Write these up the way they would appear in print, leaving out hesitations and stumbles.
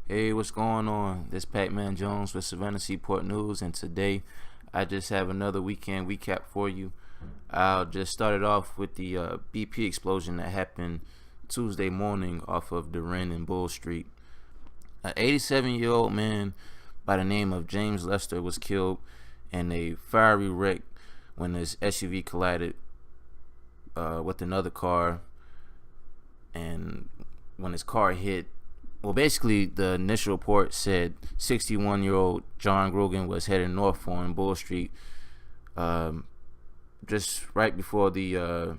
Hey, what's going on? This Pac-Man Jones with Savannah Seaport News, and today I just have another weekend recap for you. I'll just start it off with the BP explosion that happened Tuesday morning off of Derenne and Bull Street. An 87-year-old man by the name of James Lester was killed in a fiery wreck when his SUV collided with another car, and when his car hit, well, basically, the initial report said 61-year-old John Grogan was heading north on Bull Street, just right before the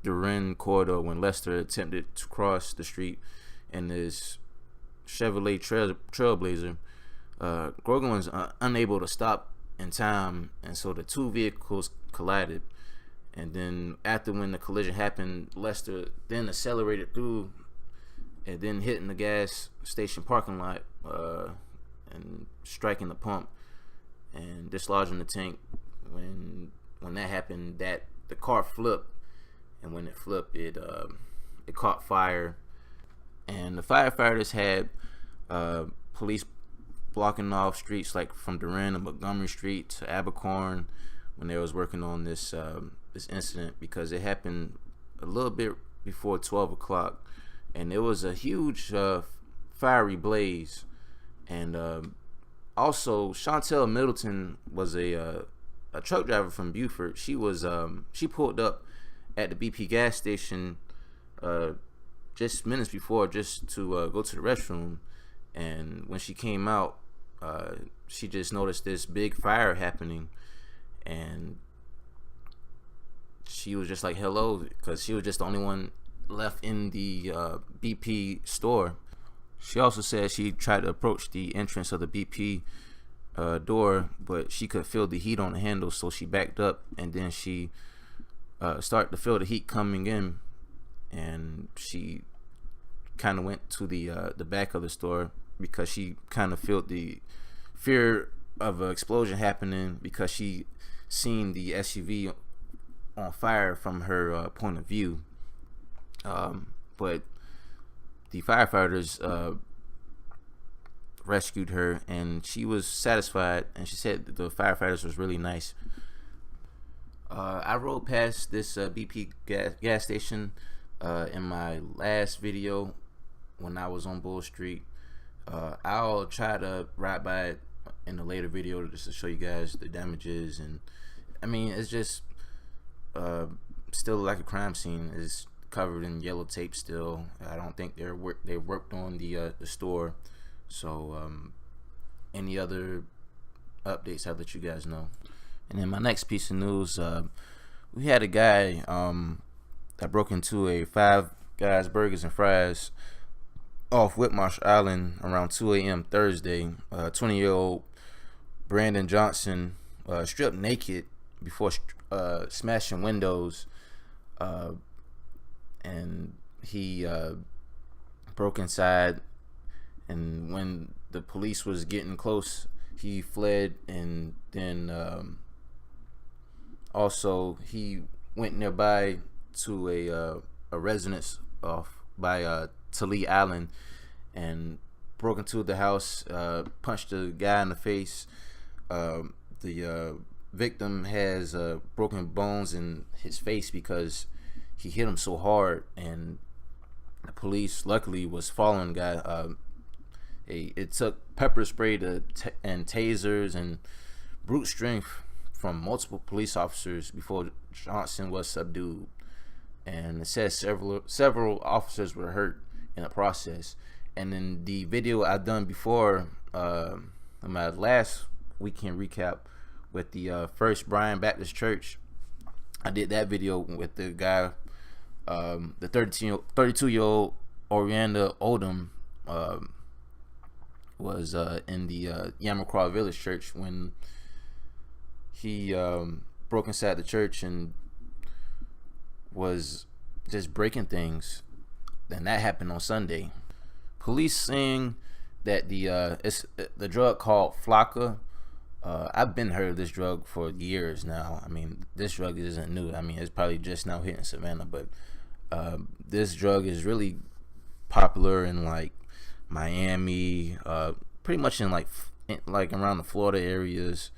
Derenne corridor when Lester attempted to cross the street in his Chevrolet Trailblazer. Grogan was unable to stop in time, and so the two vehicles collided. And then after when the collision happened, Lester then accelerated through and then hitting the gas station parking lot and striking the pump and dislodging the tank. When that happened, that the car flipped, and when it flipped, it caught fire, and the firefighters had police blocking off streets like from Derenne and Montgomery Street to Abercorn when they was working on this incident, because it happened a little bit before 12 o'clock. And it was a huge fiery blaze. And also, Chantel Middleton was a truck driver from Beaufort. She pulled up at the BP gas station just minutes before, just to go to the restroom. And when she came out, she just noticed this big fire happening, and she was just like, hello, because she was just the only one left in the BP store. She also said she tried to approach the entrance of the BP door, but she could feel the heat on the handle, so she backed up, and then she started to feel the heat coming in, and she kind of went to the back of the store because she kind of felt the fear of an explosion happening, because she seen the SUV on fire from her point of view. But the firefighters rescued her, and she was satisfied, and she said that the firefighters was really nice. I rode past this BP gas station in my last video when I was on Bull Street. I'll try to ride by it in a later video just to show you guys the damages, and I mean, it's just still like a crime scene. It's covered in yellow tape still. I don't think they worked on the store. So any other updates, I'll let you guys know. And then my next piece of news, we had a guy that broke into a Five Guys Burgers and Fries off Whitmarsh Island around 2 a.m. Thursday. 20-year-old Brandon Johnson stripped naked before smashing windows, and he broke inside, and when the police was getting close, he fled. And then also he went nearby to a residence off by Tully Island and broke into the house, punched the guy in the face. The victim has broken bones in his face because he hit him so hard, and the police luckily was following the guy. It took pepper spray and tasers and brute strength from multiple police officers before Johnson was subdued, and it says several officers were hurt in the process. And in the video I done before, in my last weekend recap with the First Bryan Baptist Church, I did that video with the guy, the 32-year-old Orianda Odom, was in the Yamacraw Village Church when he broke inside the church and was just breaking things. And that happened on Sunday. Police saying that it's the drug called FLAKKA. I've been heard of this drug for years now. I mean, this drug isn't new. I mean, it's probably just now hitting Savannah, but this drug is really popular in like Miami, pretty much in like around the Florida areas.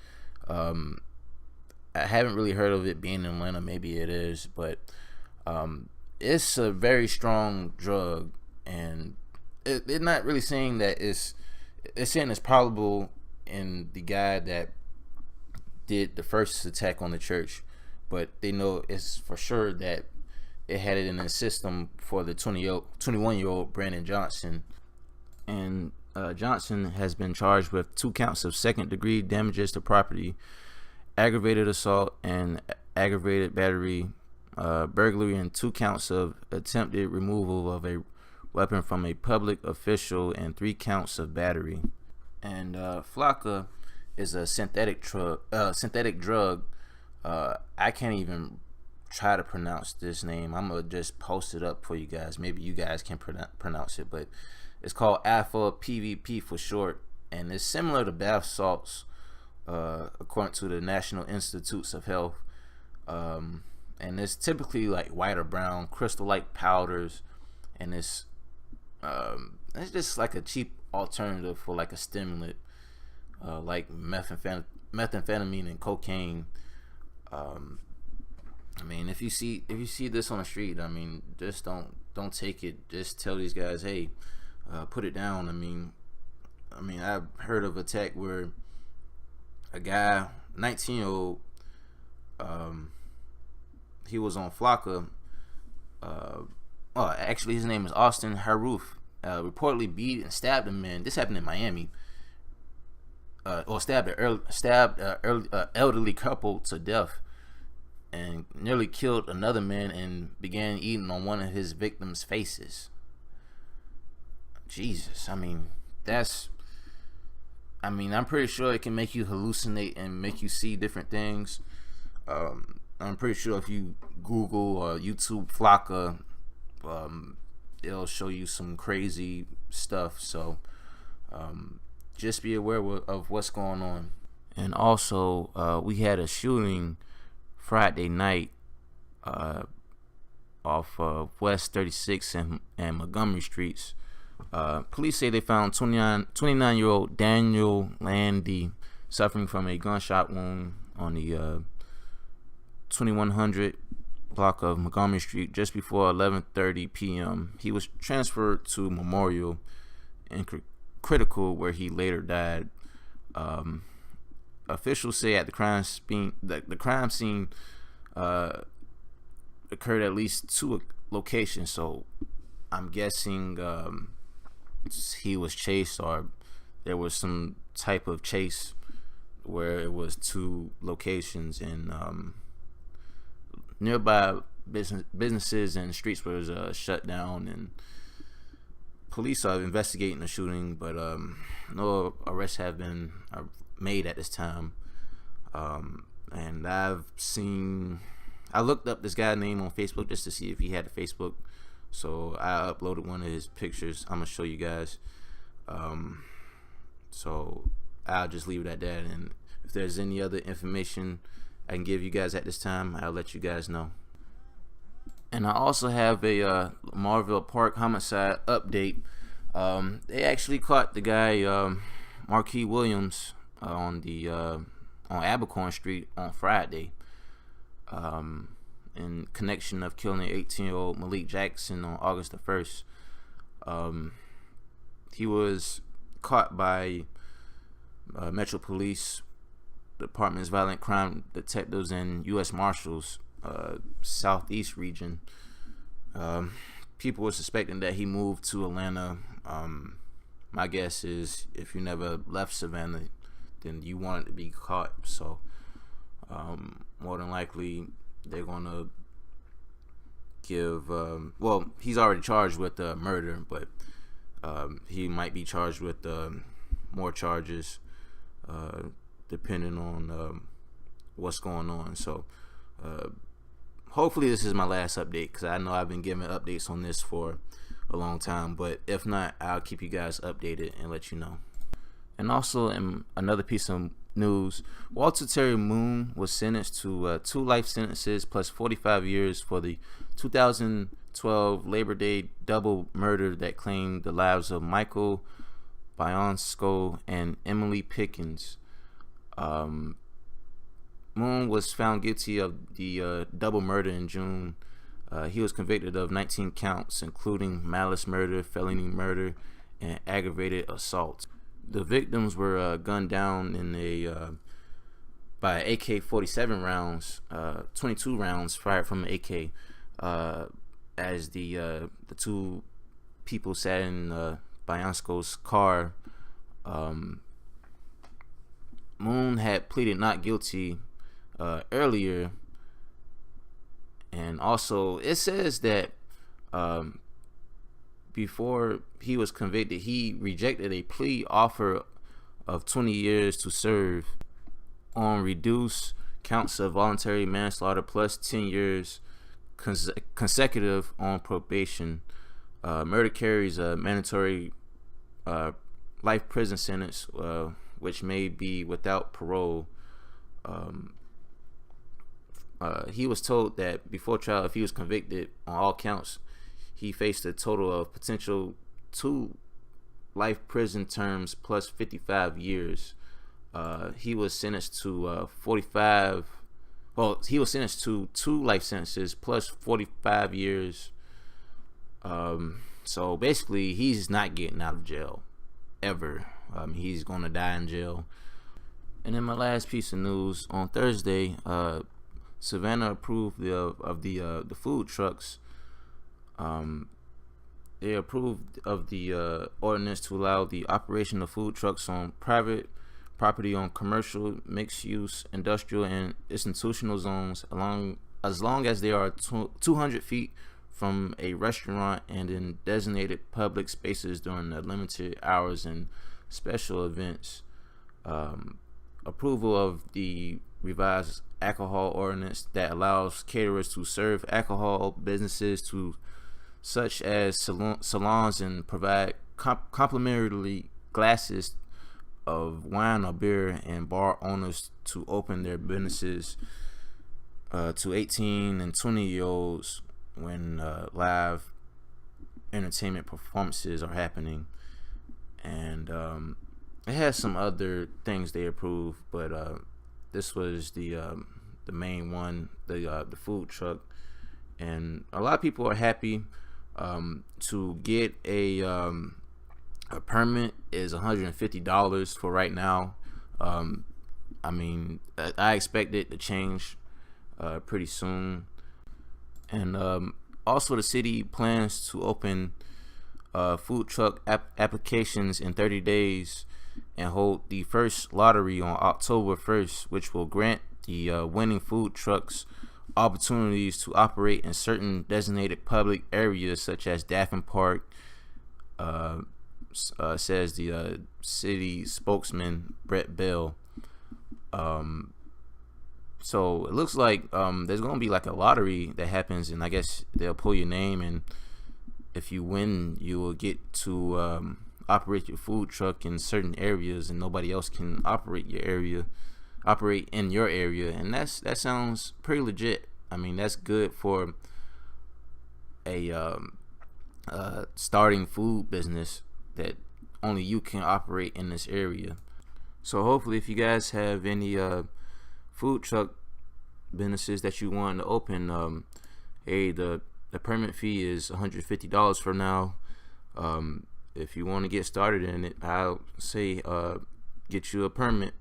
I haven't really heard of it being in Atlanta. Maybe it is, but it's a very strong drug, and it's not really saying that it's saying it's probable in the guy that did the first attack on the church, but they know it's for sure that it had it in the system for the 21-year-old Brandon Johnson. And Johnson has been charged with 2 counts of second-degree damages to property, aggravated assault and aggravated battery, burglary, and 2 counts of attempted removal of a weapon from a public official, and 3 counts of battery. And Flokka is a synthetic drug. I can't even try to pronounce this name. I'm gonna just post it up for you guys. Maybe you guys can pronounce it, but it's called alpha PVP for short, and it's similar to bath salts, according to the National Institutes of Health. And it's typically like white or brown crystal-like powders, and it's just like a cheap alternative for like a stimulant, like methamphetamine and cocaine. I mean, if you see this on the street, I mean, just don't take it. Just tell these guys, hey, put it down. I mean, I've heard of a attack where a guy, 19-year-old, he was on Flokka. Actually, his name is Austin Haroof. Reportedly beat and stabbed a man. This happened in Miami. Stabbed an elderly couple to death, and nearly killed another man and began eating on one of his victims' faces. Jesus, I'm pretty sure it can make you hallucinate and make you see different things. I'm pretty sure if you Google or YouTube Flokka, it'll show you some crazy stuff. So just be aware of what's going on. And also, we had a shooting Friday night off of West 36th and Montgomery Streets. Police say they found 29-year-old Daniel Landy suffering from a gunshot wound on the 2100 block of Montgomery Street just before 11:30 p.m. He was transferred to Memorial in critical, where he later died. Officials say at the crime scene occurred at least 2 locations, so I'm guessing he was chased, or there was some type of chase where it was 2 locations in nearby businesses and streets was shut down, and police are investigating the shooting, but no arrests have been made at this time. And I looked up this guy's name on Facebook just to see if he had a Facebook, so I uploaded one of his pictures. I'm gonna show you guys. So I'll just leave it at that, and if there's any other information I can give you guys at this time, I'll let you guys know. And I also have a Lamarville Park homicide update. They actually caught the guy Marquis Williams on Abercorn Street on Friday, in connection of killing 18-year-old Malik Jackson on August the 1st. He was caught by Metro Police Department's violent crime detectives and U.S. Marshals Southeast region. People were suspecting that he moved to Atlanta. My guess is if you never left Savannah, then you wanted to be caught. So more than likely they're gonna give he's already charged with murder, but he might be charged with more charges depending on what's going on. So hopefully this is my last update, because I know I've been giving updates on this for a long time, but if not, I'll keep you guys updated and let you know. And also, in another piece of news, Walter Terry Moon was sentenced to 2 life sentences plus 45 years for the 2000 12 Labor Day double murder that claimed the lives of Michael Bianco and Emily Pickens. Moon was found guilty of the double murder in June. He was convicted of 19 counts, including malice murder, felony murder, and aggravated assault. The victims were gunned down in by AK-47 rounds, 22 rounds fired from an AK, as the two people sat in Bianco's car. Moon had pleaded not guilty earlier, and also it says that before he was convicted, he rejected a plea offer of 20 years to serve on reduced counts of voluntary manslaughter plus 10 years consecutive on probation. Murder carries a mandatory life prison sentence, which may be without parole. He was told that before trial, if he was convicted on all counts, he faced a total of potential 2 life prison terms plus 55 years. He was sentenced to 45. Well, he was sentenced to 2 life sentences plus 45 years. So basically, he's not getting out of jail ever. He's gonna die in jail. And then my last piece of news: on Thursday, Savannah approved of the food trucks. They approved of the ordinance to allow the operation of food trucks on private property on commercial, mixed-use, industrial, and institutional zones, as long as they are 200 feet from a restaurant and in designated public spaces during the limited hours and special events. Approval of the revised alcohol ordinance that allows caterers to serve alcohol businesses to such as salons and provide complimentary glasses of wine or beer, and bar owners to open their businesses to 18 and 20-year-olds when live entertainment performances are happening. And it has some other things they approved, but this was the main one, the food truck. And a lot of people are happy. To get a permit is $150 for right now. I mean, I expect it to change pretty soon. And also, the city plans to open food truck applications in 30 days and hold the first lottery on October 1st, which will grant the winning food trucks opportunities to operate in certain designated public areas such as Daffin Park, says the city spokesman Brett Bell. So it looks like there's gonna be like a lottery that happens, and I guess they'll pull your name, and if you win, you will get to operate your food truck in certain areas, and nobody else can operate in your area. And that sounds pretty legit. I mean, that's good for a starting food business that only you can operate in this area. So hopefully, if you guys have any food truck businesses that you want to open, hey, the permit fee is $150 for now. If you want to get started in it, I'll say get you a permit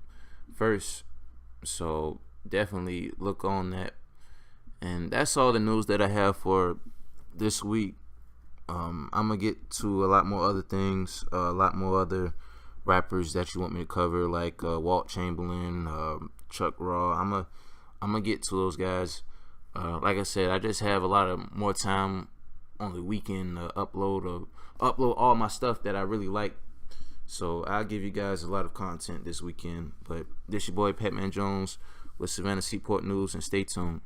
first. So definitely look on that. And that's all the news that I have for this week. I'm gonna get to a lot more other things, a lot more other rappers that you want me to cover, like Walt Chamberlain, Chuck Raw. I'm gonna get to those guys. Like I said, I just have a lot of more time on the weekend to upload all my stuff that I really like. So I'll give you guys a lot of content this weekend. But this your boy Patman Jones with Savannah Seaport News, and stay tuned.